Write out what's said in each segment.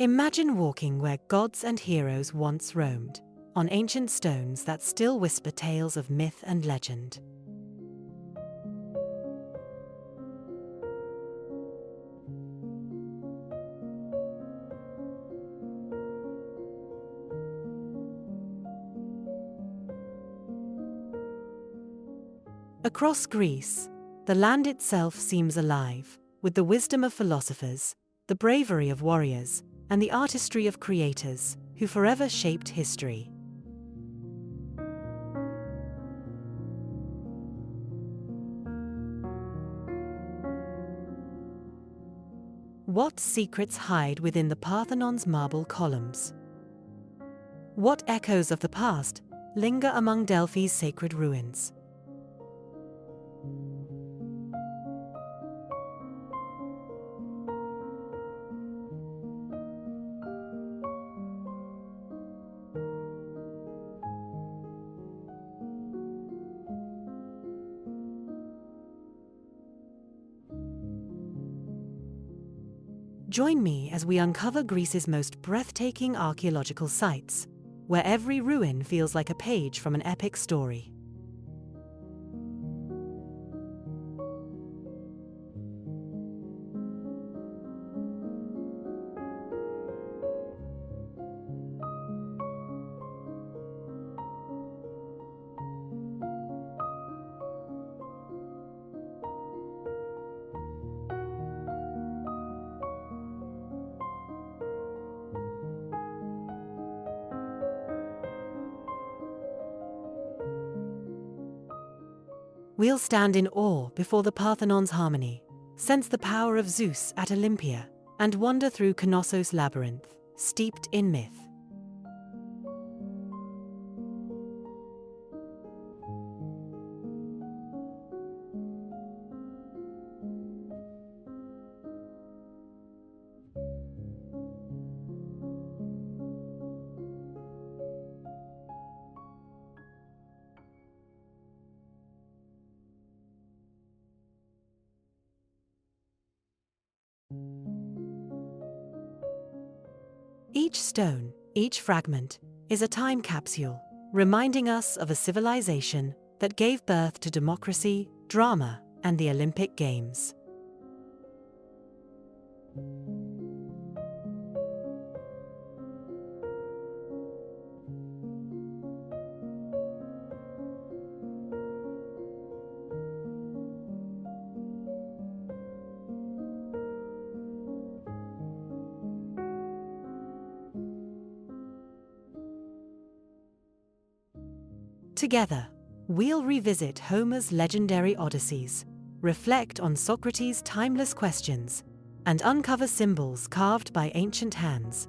Imagine walking where gods and heroes once roamed, on ancient stones that still whisper tales of myth and legend. Across Greece, the land itself seems alive, with the wisdom of philosophers, the bravery of warriors, and the artistry of creators who forever shaped history. What secrets hide within the Parthenon's marble columns? What echoes of the past linger among Delphi's sacred ruins? Join me as we uncover Greece's most breathtaking archaeological sites, where every ruin feels like a page from an epic story. We'll stand in awe before the Parthenon's harmony, sense the power of Zeus at Olympia, and wander through Knossos' labyrinth, steeped in myth. Each stone, each fragment, is a time capsule, reminding us of a civilization that gave birth to democracy, drama, and the Olympic Games. Together, we'll revisit Homer's legendary Odysseys, reflect on Socrates' timeless questions, and uncover symbols carved by ancient hands.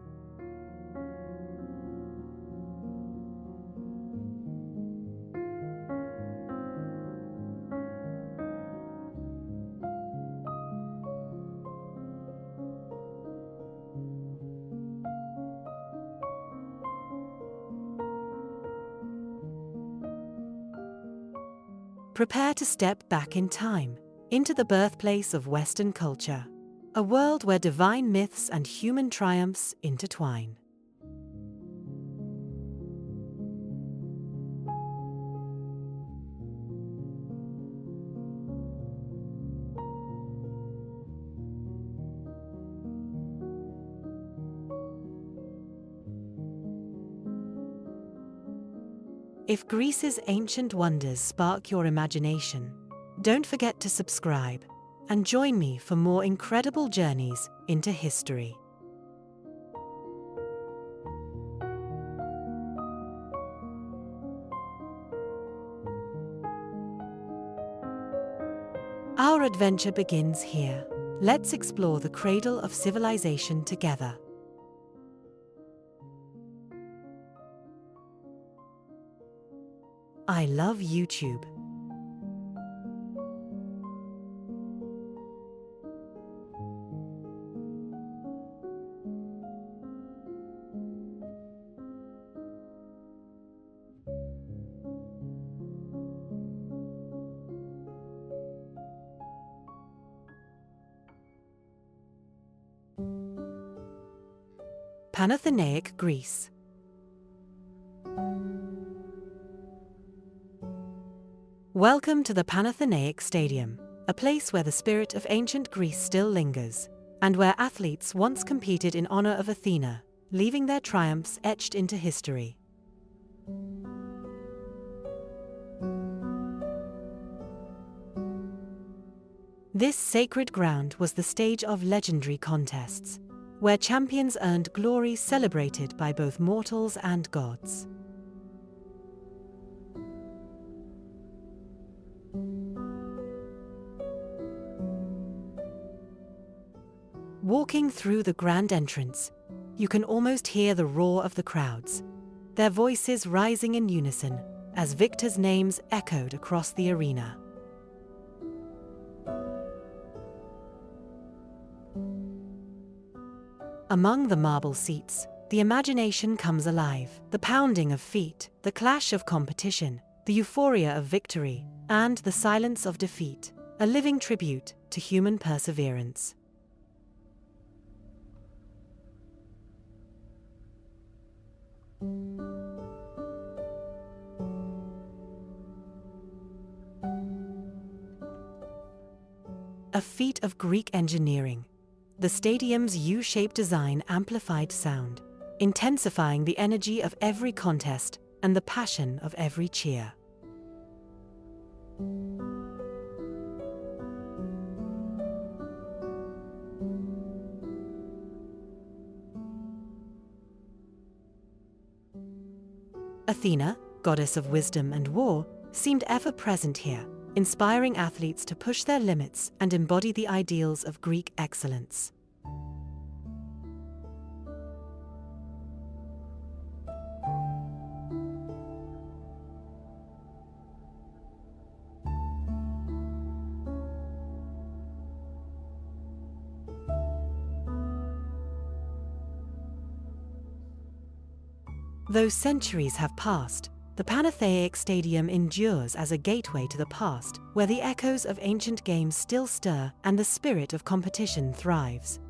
Prepare to step back in time, into the birthplace of Western culture, a world where divine myths and human triumphs intertwine. If Greece's ancient wonders spark your imagination, don't forget to subscribe and join me for more incredible journeys into history. Our adventure begins here. Let's explore the cradle of civilization together. I love YouTube. Panathenaic Greece. Welcome to the Panathenaic Stadium, a place where the spirit of ancient Greece still lingers, and where athletes once competed in honor of Athena, leaving their triumphs etched into history. This sacred ground was the stage of legendary contests, where champions earned glory celebrated by both mortals and gods. Walking through the grand entrance, you can almost hear the roar of the crowds, their voices rising in unison as victors' names echoed across the arena. Among the marble seats, the imagination comes alive. The pounding of feet, the clash of competition, the euphoria of victory, and the silence of defeat, a living tribute to human perseverance. A feat of Greek engineering, the stadium's U-shaped design amplified sound, intensifying the energy of every contest and the passion of every cheer. Athena, goddess of wisdom and war, seemed ever present here, inspiring athletes to push their limits and embody the ideals of Greek excellence. Though centuries have passed, the Panathenaic Stadium endures as a gateway to the past, where the echoes of ancient games still stir and the spirit of competition thrives.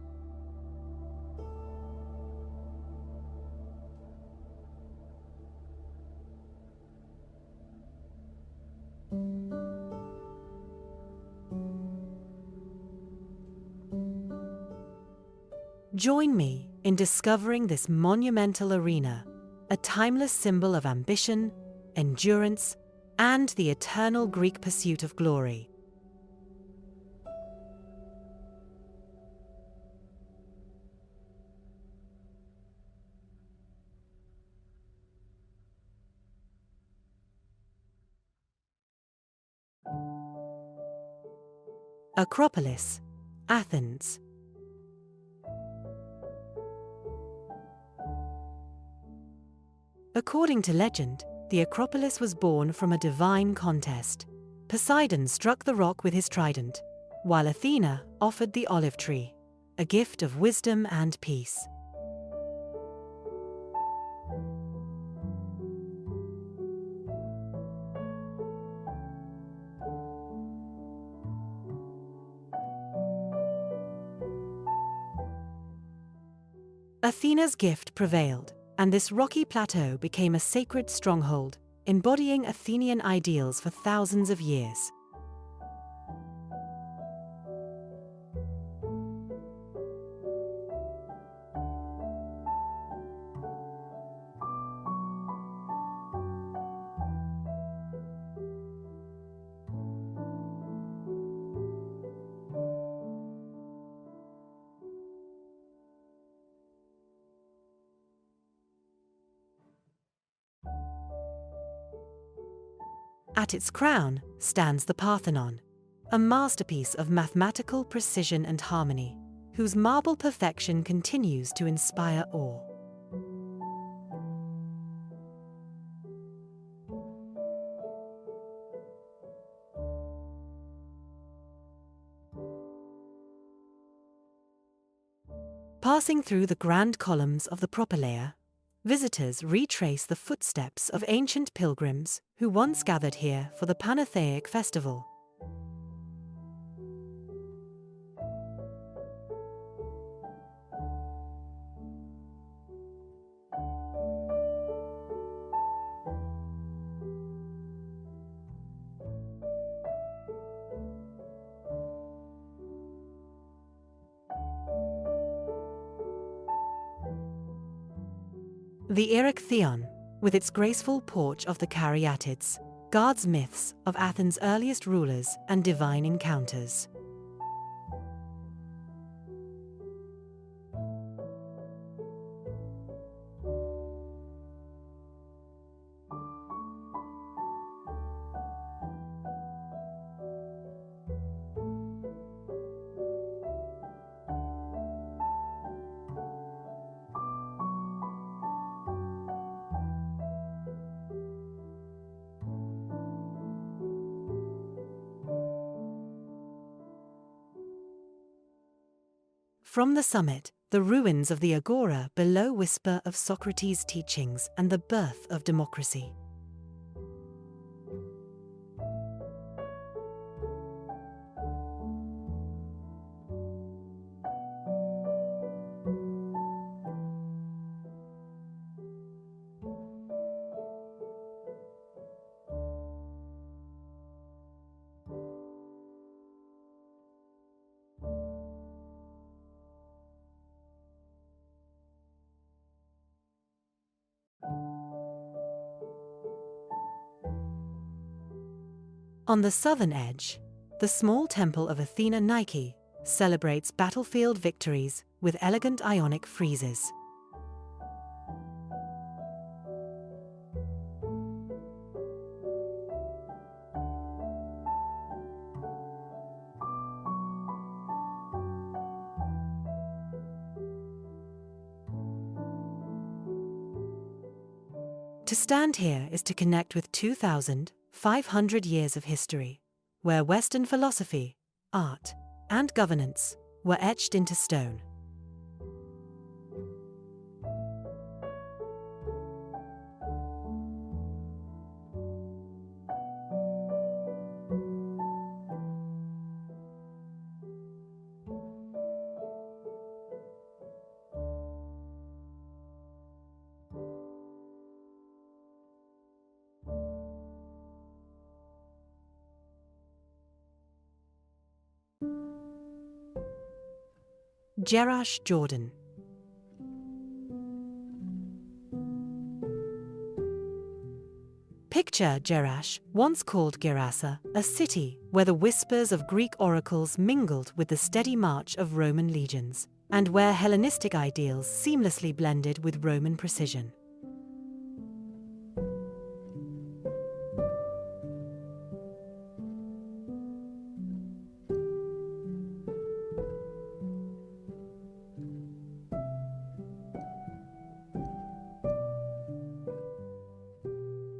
Join me in discovering this monumental arena, a timeless symbol of ambition, endurance, and the eternal Greek pursuit of glory. Acropolis, Athens. According to legend, the Acropolis was born from a divine contest. Poseidon struck the rock with his trident, while Athena offered the olive tree, a gift of wisdom and peace. Athena's gift prevailed, and this rocky plateau became a sacred stronghold, embodying Athenian ideals for thousands of years. At its crown stands the Parthenon, a masterpiece of mathematical precision and harmony, whose marble perfection continues to inspire awe. Passing through the grand columns of the Propylaea, visitors retrace the footsteps of ancient pilgrims who once gathered here for the Panathenaic festival. The Erechtheion, with its graceful porch of the Caryatids, guards myths of Athens' earliest rulers and divine encounters. From the summit, the ruins of the agora below whisper of Socrates' teachings and the birth of democracy. On the southern edge, the small temple of Athena Nike celebrates battlefield victories with elegant Ionic friezes. To stand here is to connect with 2,500 years of history, where Western philosophy, art, and governance were etched into stone. Jerash, Jordan. Picture Jerash, once called Gerasa, a city where the whispers of Greek oracles mingled with the steady march of Roman legions, and where Hellenistic ideals seamlessly blended with Roman precision.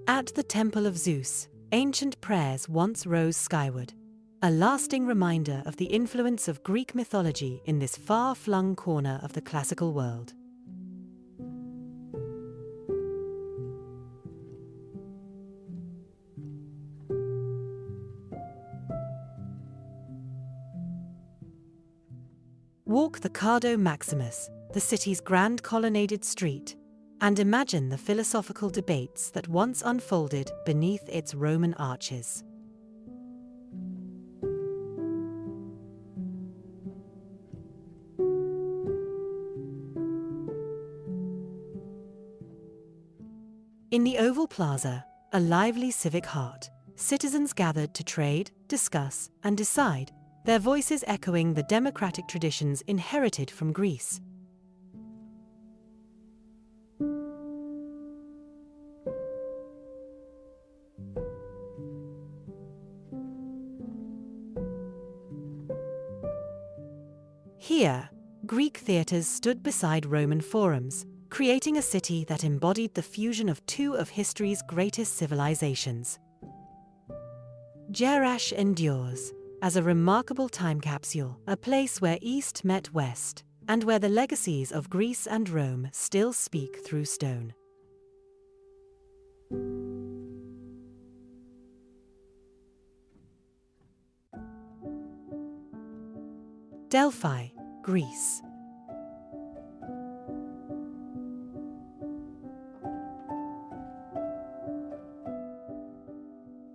At the Temple of Zeus, ancient prayers once rose skyward, a lasting reminder of the influence of Greek mythology in this far-flung corner of the classical world. Walk the Cardo Maximus, the city's grand colonnaded street, and imagine the philosophical debates that once unfolded beneath its Roman arches. In the Oval Plaza, a lively civic heart, citizens gathered to trade, discuss, and decide, their voices echoing the democratic traditions inherited from Greece. Here, Greek theatres stood beside Roman forums, creating a city that embodied the fusion of two of history's greatest civilizations. Jerash endures as a remarkable time capsule, a place where East met West, and where the legacies of Greece and Rome still speak through stone. Delphi, Greece.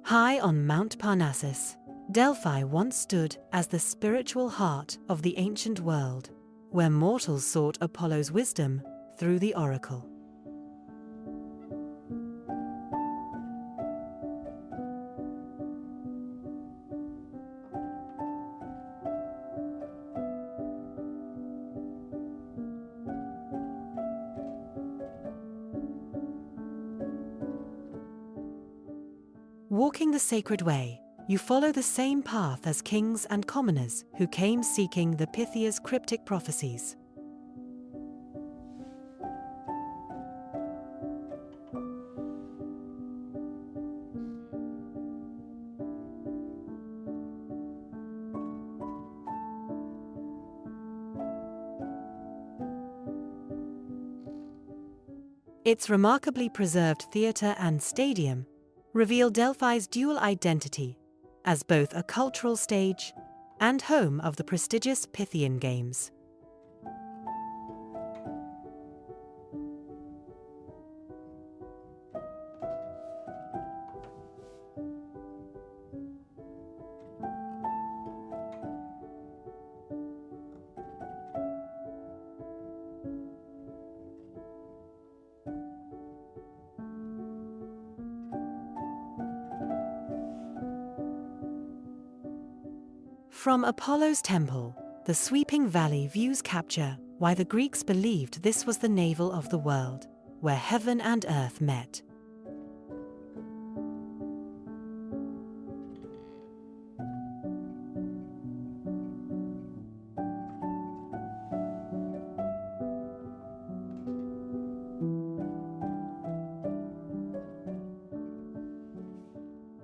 High on Mount Parnassus, Delphi once stood as the spiritual heart of the ancient world, where mortals sought Apollo's wisdom through the oracle. Walking the sacred way, you follow the same path as kings and commoners who came seeking the Pythia's cryptic prophecies. Its remarkably preserved theatre and stadium reveal Delphi's dual identity as both a cultural stage and home of the prestigious Pythian Games. From Apollo's temple, the sweeping valley views capture why the Greeks believed this was the navel of the world, where heaven and earth met.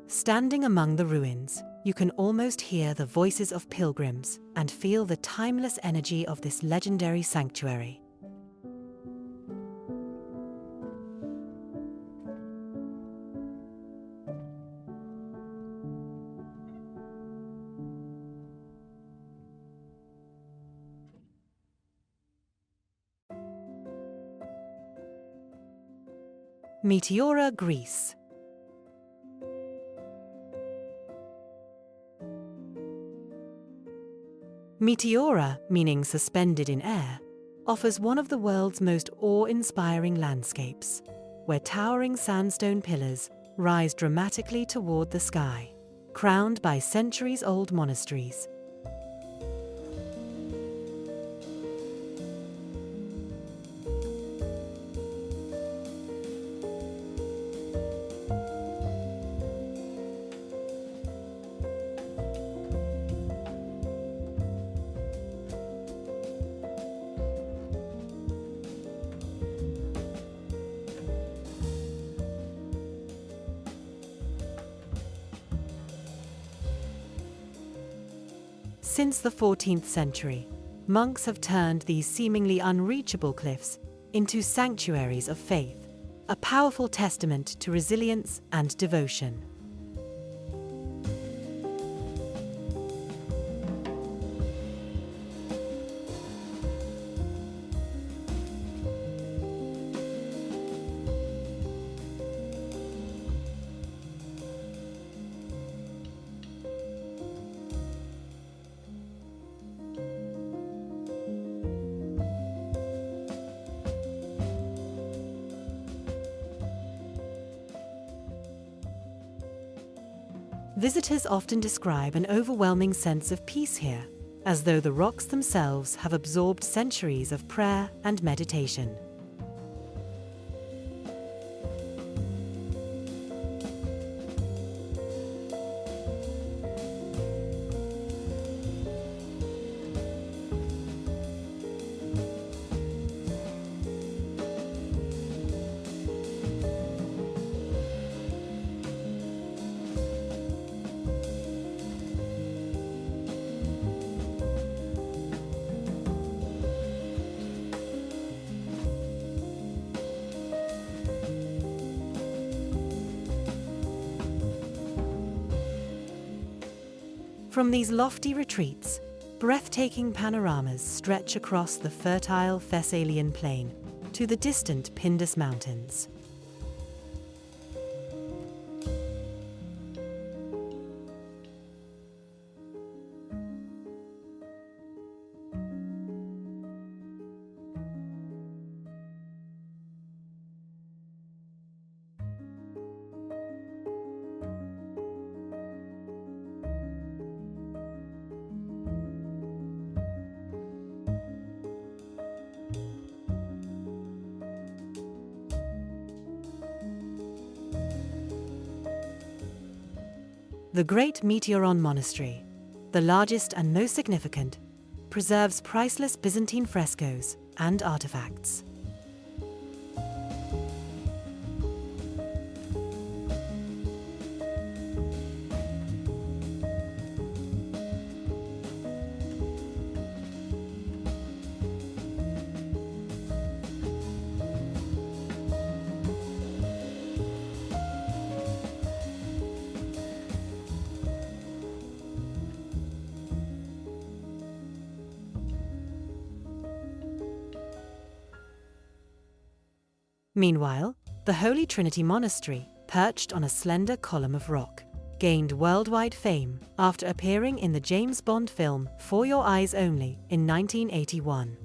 Standing among the ruins, you can almost hear the voices of pilgrims and feel the timeless energy of this legendary sanctuary. Meteora, Greece. Meteora, meaning suspended in air, offers one of the world's most awe-inspiring landscapes, where towering sandstone pillars rise dramatically toward the sky, crowned by centuries-old monasteries. Since the 14th century, monks have turned these seemingly unreachable cliffs into sanctuaries of faith, a powerful testament to resilience and devotion. Visitors often describe an overwhelming sense of peace here, as though the rocks themselves have absorbed centuries of prayer and meditation. From these lofty retreats, breathtaking panoramas stretch across the fertile Thessalian plain to the distant Pindus Mountains. The Great Meteoron Monastery, the largest and most significant, preserves priceless Byzantine frescoes and artifacts. Meanwhile, the Holy Trinity Monastery, perched on a slender column of rock, gained worldwide fame after appearing in the James Bond film For Your Eyes Only in 1981.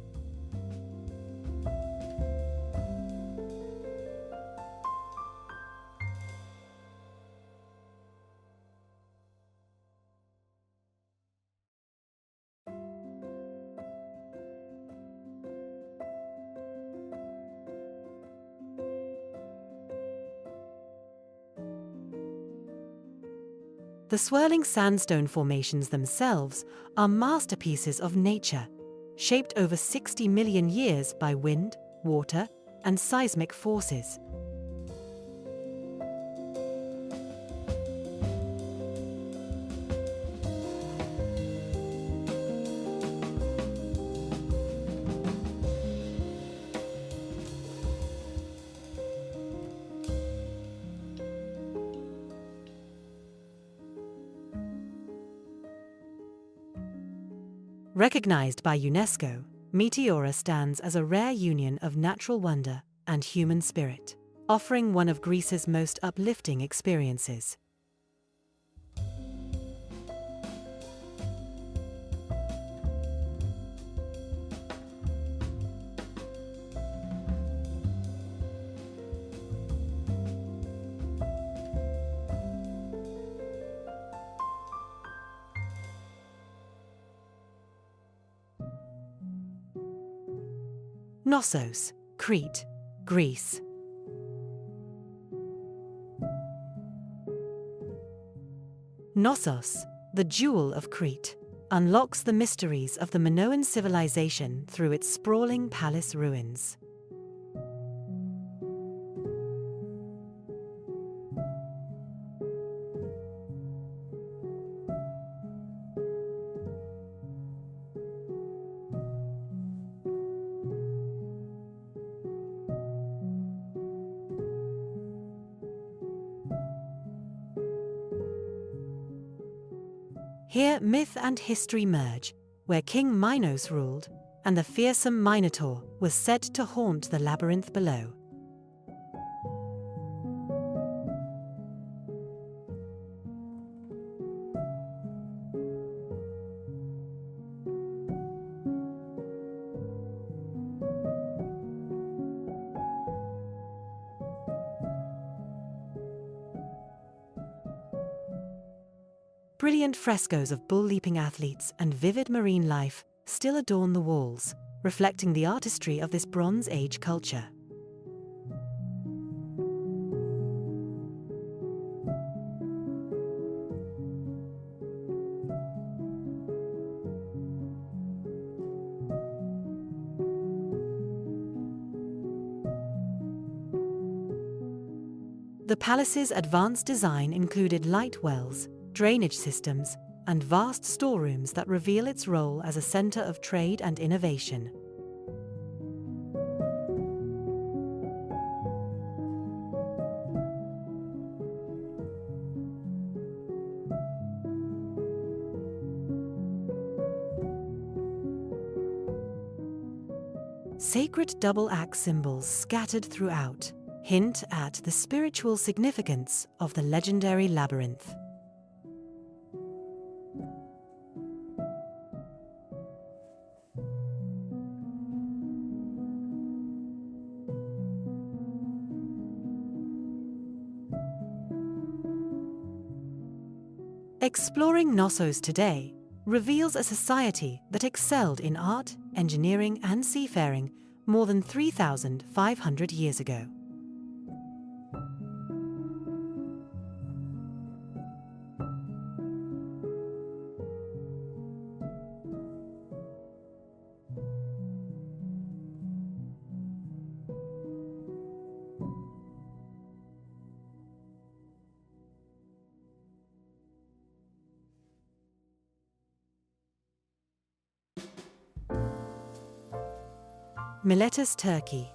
The swirling sandstone formations themselves are masterpieces of nature, shaped over 60 million years by wind, water, and seismic forces. Recognized by UNESCO, Meteora stands as a rare union of natural wonder and human spirit, offering one of Greece's most uplifting experiences. Knossos, Crete, Greece. Knossos, the jewel of Crete, unlocks the mysteries of the Minoan civilization through its sprawling palace ruins. Here myth and history merge, where King Minos ruled, and the fearsome Minotaur was said to haunt the labyrinth below. Brilliant frescoes of bull-leaping athletes and vivid marine life still adorn the walls, reflecting the artistry of this Bronze Age culture. The palace's advanced design included light wells, drainage systems, and vast storerooms that reveal its role as a center of trade and innovation. Sacred double-axe symbols scattered throughout hint at the spiritual significance of the legendary labyrinth. Exploring Knossos today reveals a society that excelled in art, engineering, and seafaring more than 3,500 years ago. Miletus, Turkey.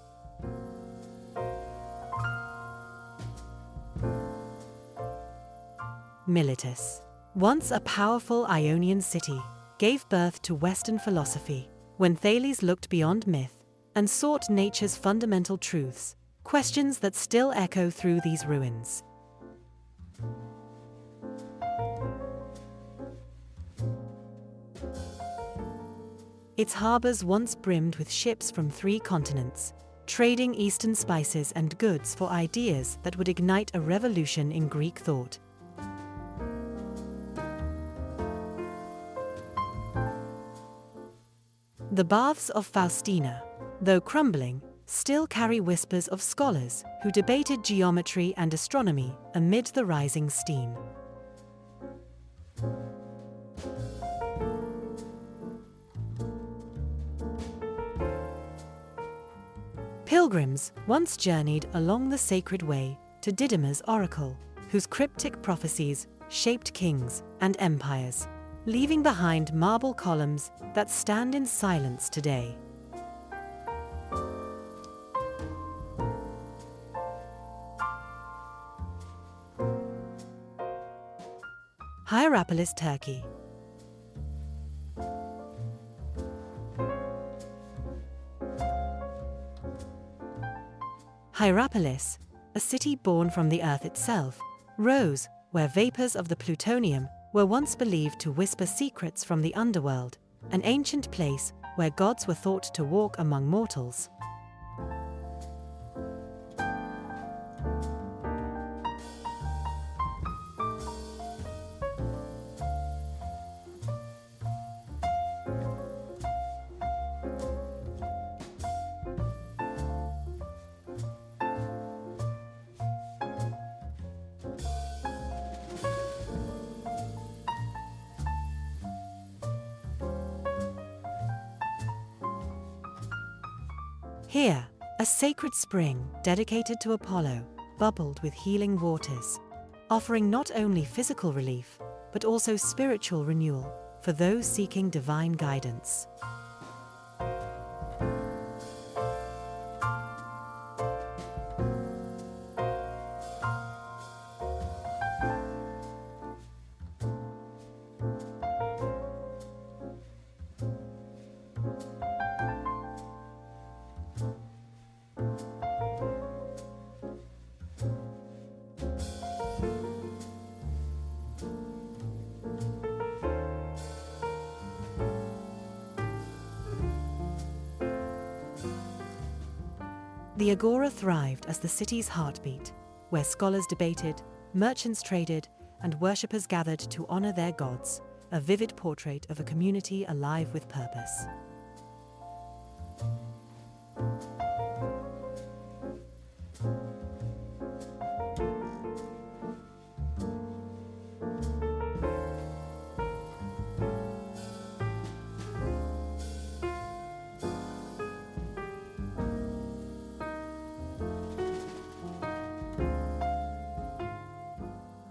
Miletus, once a powerful Ionian city, gave birth to Western philosophy when Thales looked beyond myth and sought nature's fundamental truths, questions that still echo through these ruins. Its harbors once brimmed with ships from 3 continents, trading Eastern spices and goods for ideas that would ignite a revolution in Greek thought. The baths of Faustina, though crumbling, still carry whispers of scholars who debated geometry and astronomy amid the rising steam. Pilgrims once journeyed along the sacred way to Didymus' oracle, whose cryptic prophecies shaped kings and empires, leaving behind marble columns that stand in silence today. Hierapolis, Turkey. Hierapolis, a city born from the earth itself, rose where vapors of the plutonium were once believed to whisper secrets from the underworld, an ancient place where gods were thought to walk among mortals. Here, a sacred spring dedicated to Apollo bubbled with healing waters, offering not only physical relief, but also spiritual renewal for those seeking divine guidance. The agora thrived as the city's heartbeat, where scholars debated, merchants traded, and worshippers gathered to honor their gods, a vivid portrait of a community alive with purpose.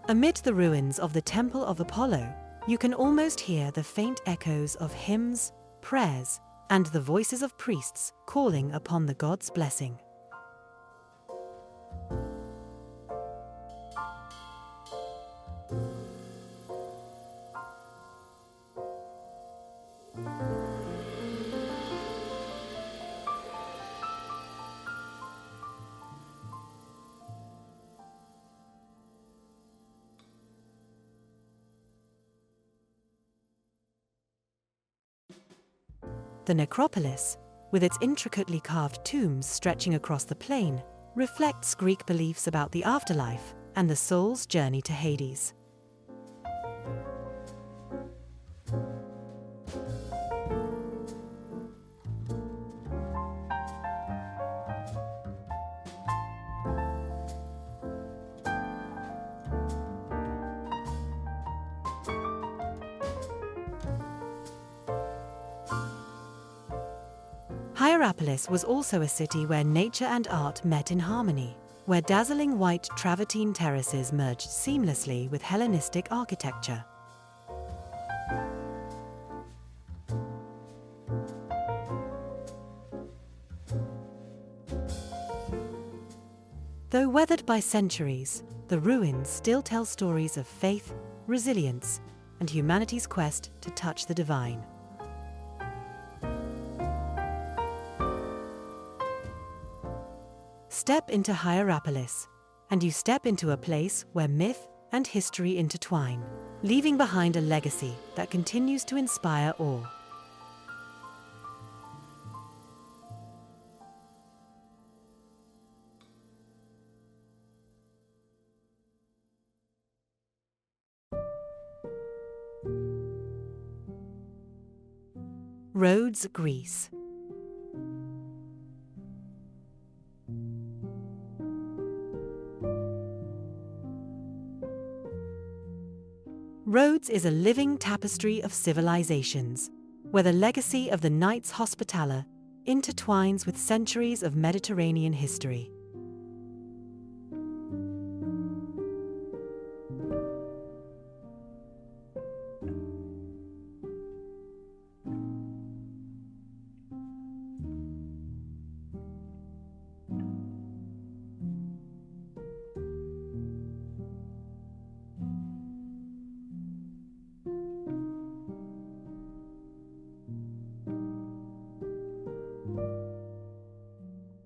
Amid the ruins of the Temple of Apollo, you can almost hear the faint echoes of hymns, prayers, and the voices of priests calling upon the god's blessing. The necropolis, with its intricately carved tombs stretching across the plain, reflects Greek beliefs about the afterlife and the soul's journey to Hades. Hierapolis was also a city where nature and art met in harmony, where dazzling white travertine terraces merged seamlessly with Hellenistic architecture. Though weathered by centuries, the ruins still tell stories of faith, resilience, and humanity's quest to touch the divine. Step into Hierapolis, and you step into a place where myth and history intertwine, leaving behind a legacy that continues to inspire awe. Rhodes, Greece. Rhodes is a living tapestry of civilizations, where the legacy of the Knights Hospitaller intertwines with centuries of Mediterranean history.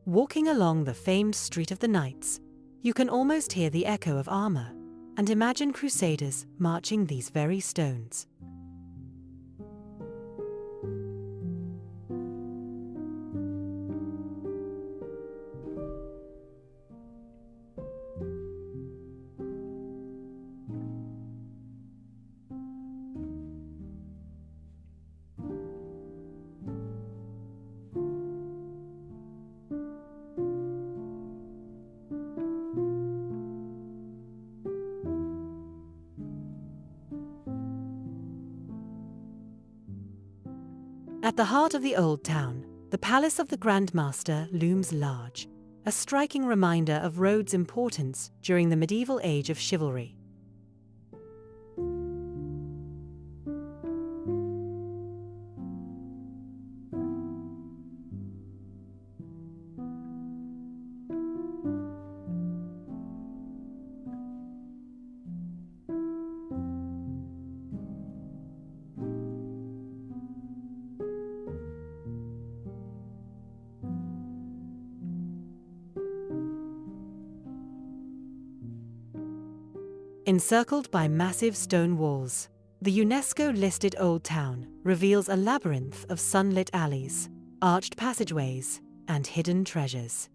Walking along the famed Street of the Knights, you can almost hear the echo of armor and imagine crusaders marching these very stones. At the heart of the Old Town, the Palace of the Grand Master looms large, a striking reminder of Rhodes' importance during the medieval age of chivalry. Encircled by massive stone walls, the UNESCO-listed Old Town reveals a labyrinth of sunlit alleys, arched passageways, and hidden treasures.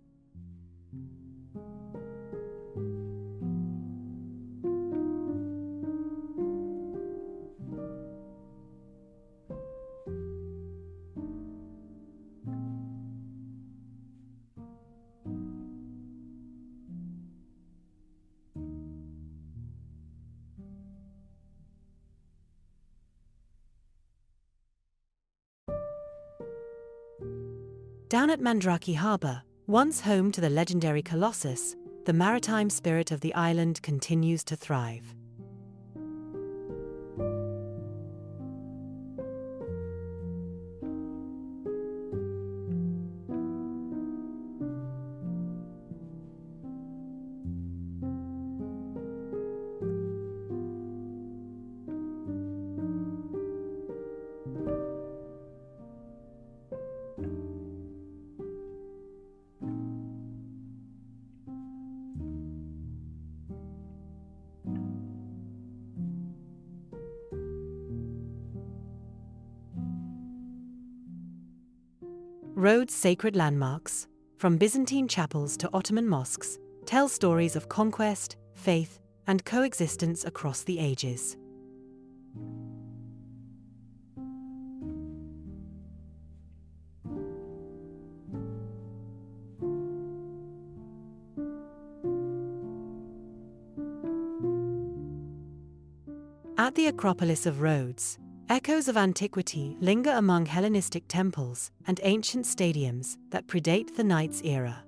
Down at Mandraki Harbour, once home to the legendary Colossus, the maritime spirit of the island continues to thrive. Rhodes' sacred landmarks, from Byzantine chapels to Ottoman mosques, tell stories of conquest, faith, and coexistence across the ages. At the Acropolis of Rhodes, echoes of antiquity linger among Hellenistic temples and ancient stadiums that predate the Knights era.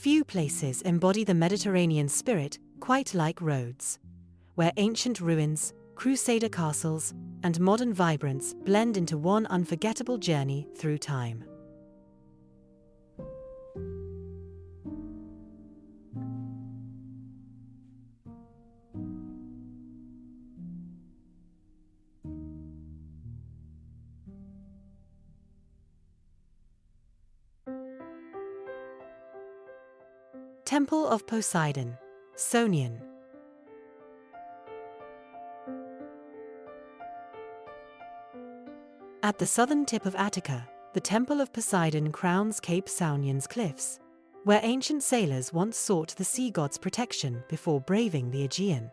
Few places embody the Mediterranean spirit quite like Rhodes, where ancient ruins, crusader castles, and modern vibrance blend into one unforgettable journey through time. Temple of Poseidon, Sonian. At the southern tip of Attica, the Temple of Poseidon crowns Cape Saunian's cliffs, where ancient sailors once sought the sea god's protection before braving the Aegean.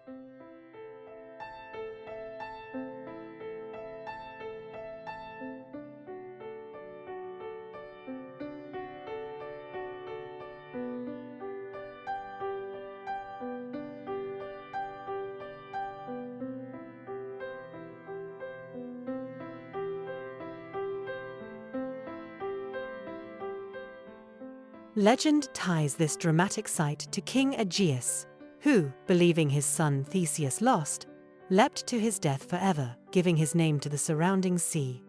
Legend ties this dramatic site to King Aegeus, who, believing his son Theseus lost, leapt to his death forever, giving his name to the surrounding sea.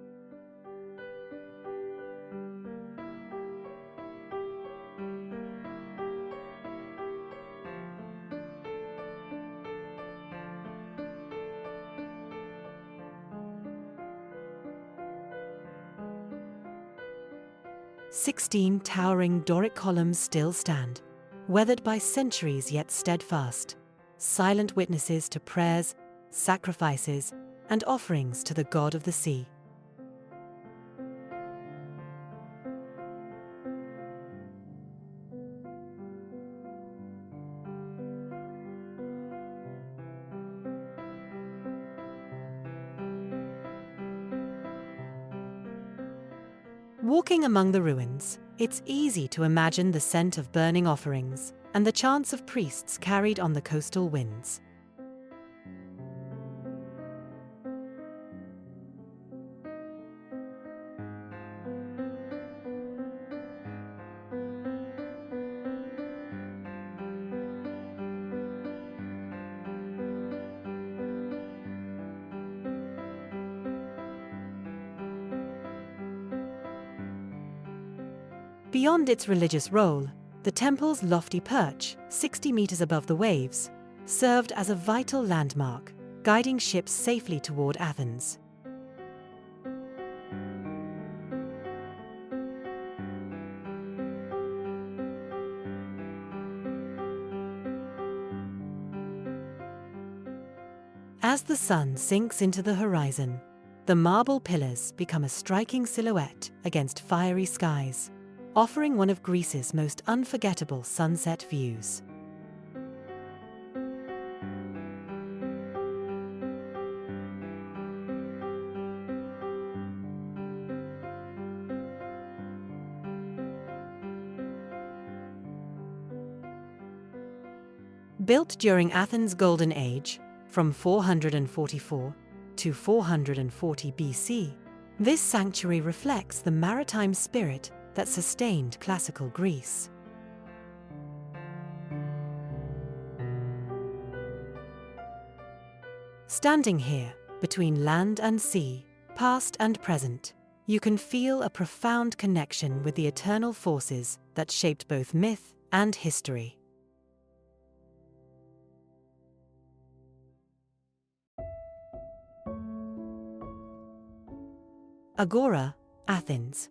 "16 towering Doric columns still stand, weathered by centuries yet steadfast, silent witnesses to prayers, sacrifices, and offerings to the god of the sea." Walking among the ruins, it's easy to imagine the scent of burning offerings and the chants of priests carried on the coastal winds. Beyond its religious role, the temple's lofty perch, 60 meters above the waves, served as a vital landmark, guiding ships safely toward Athens. As the sun sinks into the horizon, the marble pillars become a striking silhouette against fiery skies, offering one of Greece's most unforgettable sunset views. Built during Athens' Golden Age, from 444 to 440 BC, this sanctuary reflects the maritime spirit that sustained classical Greece. Standing here, between land and sea, past and present, you can feel a profound connection with the eternal forces that shaped both myth and history. Agora, Athens.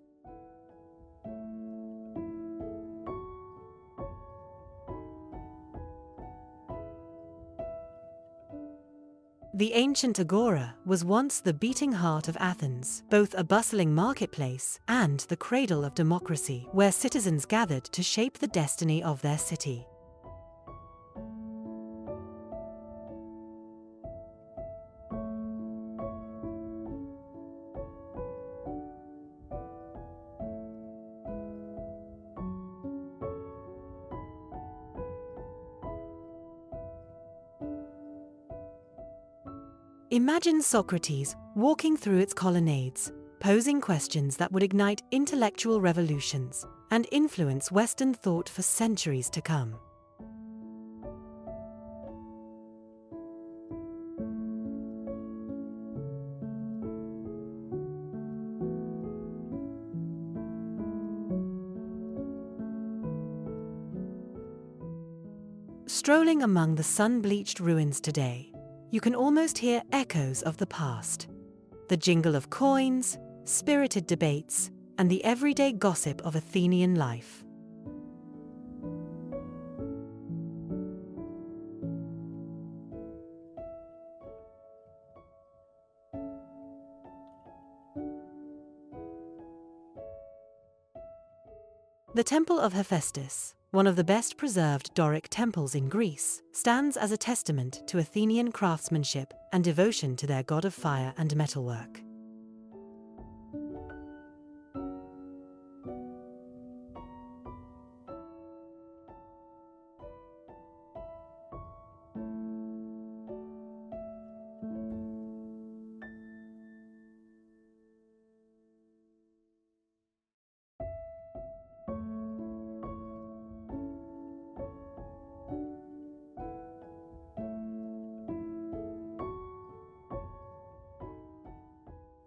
The ancient agora was once the beating heart of Athens, both a bustling marketplace and the cradle of democracy, where citizens gathered to shape the destiny of their city. Imagine Socrates walking through its colonnades, posing questions that would ignite intellectual revolutions, and influence Western thought for centuries to come. Strolling among the sun-bleached ruins today, you can almost hear echoes of the past. The jingle of coins, spirited debates, and the everyday gossip of Athenian life. The Temple of Hephaestus, one of the best preserved Doric temples in Greece, stands as a testament to Athenian craftsmanship and devotion to their god of fire and metalwork.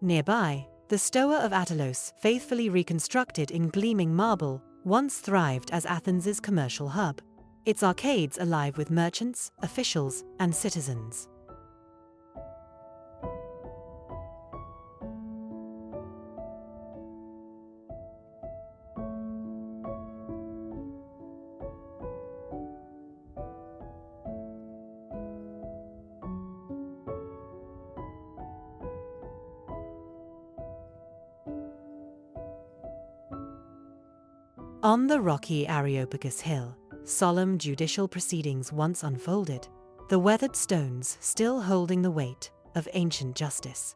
Nearby, the Stoa of Attalos, faithfully reconstructed in gleaming marble, once thrived as Athens's commercial hub, its arcades alive with merchants, officials, and citizens. On the rocky Areopagus Hill, solemn judicial proceedings once unfolded, the weathered stones still holding the weight of ancient justice.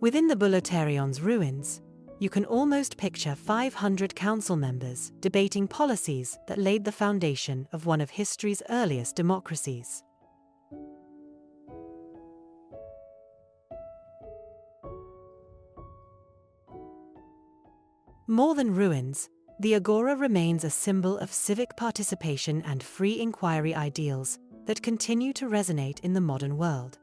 Within the Bouleuterion's ruins, you can almost picture 500 council members debating policies that laid the foundation of one of history's earliest democracies. More than ruins, the Agora remains a symbol of civic participation and free inquiry ideals that continue to resonate in the modern world.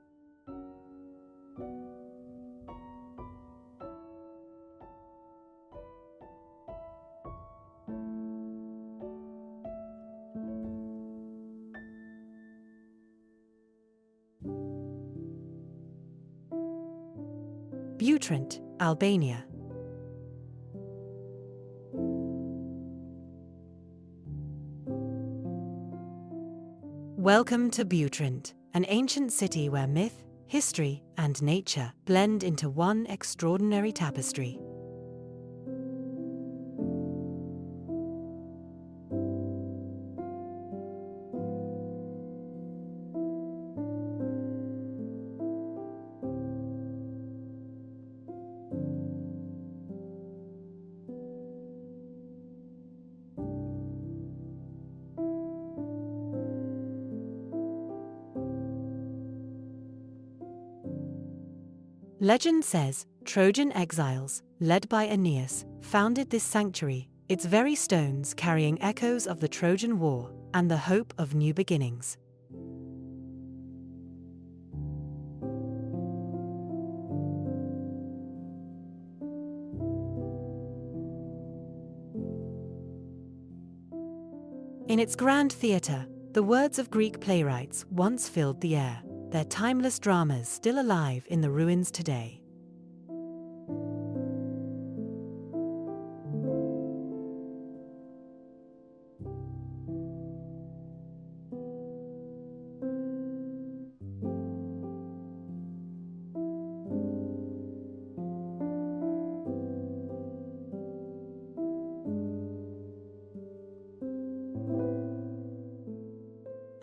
Butrint, Albania. Welcome to Butrint, an ancient city where myth, history, and nature blend into one extraordinary tapestry. Legend says Trojan exiles, led by Aeneas, founded this sanctuary, its very stones carrying echoes of the Trojan War and the hope of new beginnings. In its grand theatre, the words of Greek playwrights once filled the air, their timeless dramas still alive in the ruins today.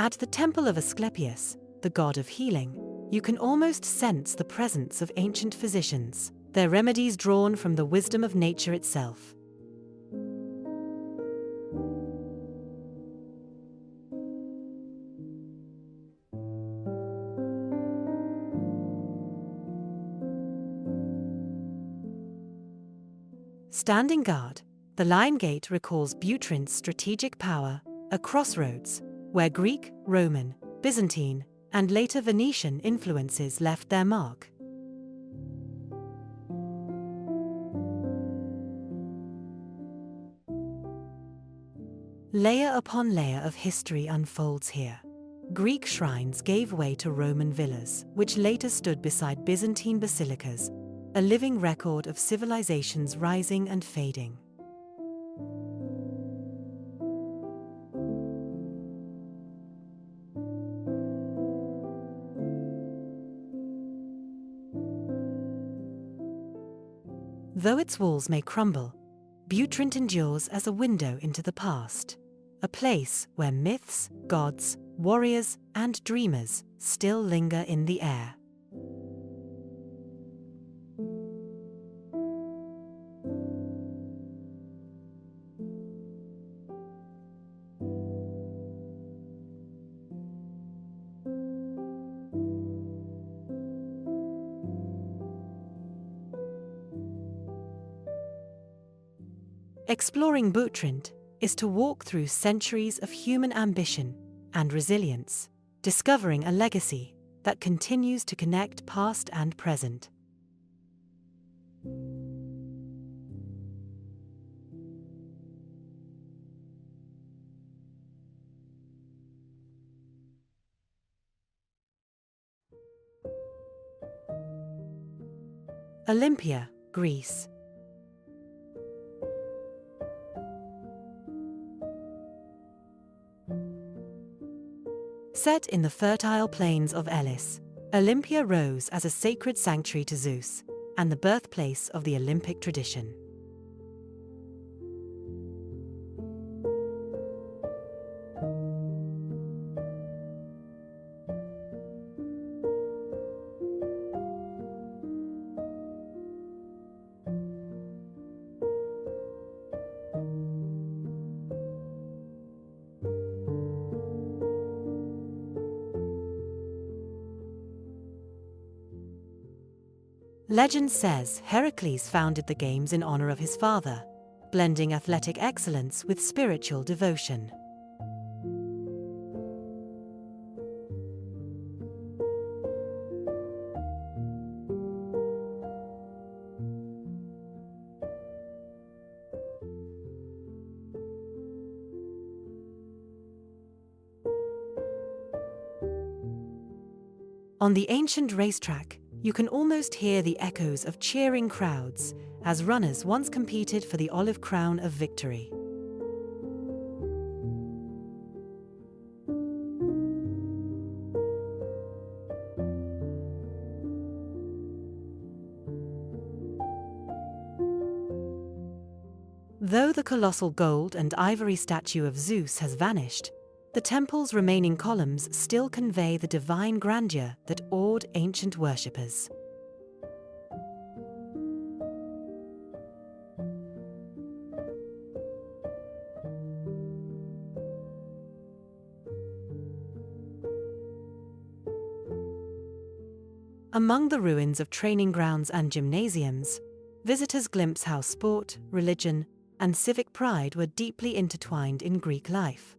At the temple of Asclepius, the god of healing, you can almost sense the presence of ancient physicians, their remedies drawn from the wisdom of nature itself. Standing guard, the Lion Gate recalls Butrint's strategic power, a crossroads where Greek, Roman, Byzantine, and later Venetian influences left their mark. Layer upon layer of history unfolds here. Greek shrines gave way to Roman villas, which later stood beside Byzantine basilicas, a living record of civilizations rising and fading. Though its walls may crumble, Butrint endures as a window into the past, a place where myths, gods, warriors, and dreamers still linger in the air. Exploring Butrint is to walk through centuries of human ambition and resilience, discovering a legacy that continues to connect past and present. Olympia, Greece. Set in the fertile plains of Elis, Olympia rose as a sacred sanctuary to Zeus and the birthplace of the Olympic tradition. Legend says Heracles founded the games in honor of his father, blending athletic excellence with spiritual devotion. On the ancient racetrack, you can almost hear the echoes of cheering crowds as runners once competed for the olive crown of victory. Though the colossal gold and ivory statue of Zeus has vanished, the temple's remaining columns still convey the divine grandeur that awed ancient worshippers. Among the ruins of training grounds and gymnasiums, visitors glimpse how sport, religion, and civic pride were deeply intertwined in Greek life.